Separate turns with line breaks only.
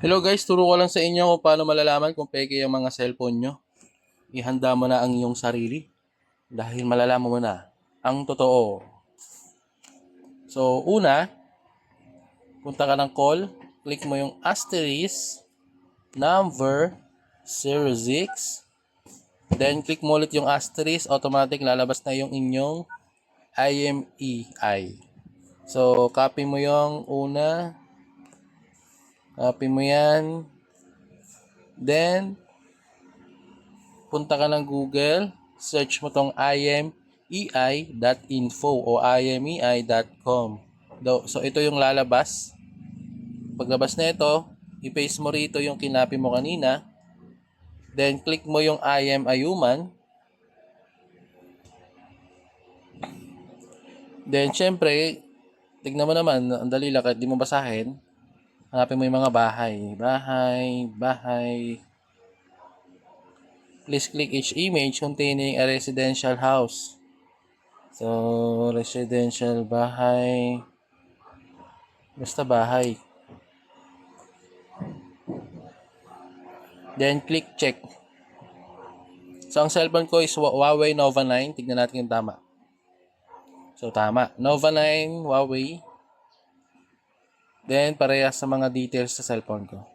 Hello guys, turo ko lang sa inyo kung paano malalaman kung peke yung mga cellphone nyo. Ihanda mo na ang iyong sarili dahil malalaman mo na ang totoo. So, una, punta ka ng call, click mo yung asterisk, number, 06, then click mo ulit yung asterisk, automatic lalabas na yung inyong IMEI. So, copy mo yung una, copy mo yan, then punta ka ng Google, search mo tong imei.info o imei.com. So, ito yung lalabas. Paglabas na ito, i-paste mo rito yung kinapi mo kanina. Then, click mo yung I am a human. Then, syempre, tignan mo naman, ang dali lang, kahit di mo basahin. Hanapin mo yung mga bahay. Bahay. Please click each image containing a residential house. So, residential bahay. Basta bahay. Then, click check. So, ang cellphone ko is Huawei Nova 9. Tignan natin yung tama. So, tama. Nova 9, Huawei. Then, parehas sa mga details sa cellphone ko.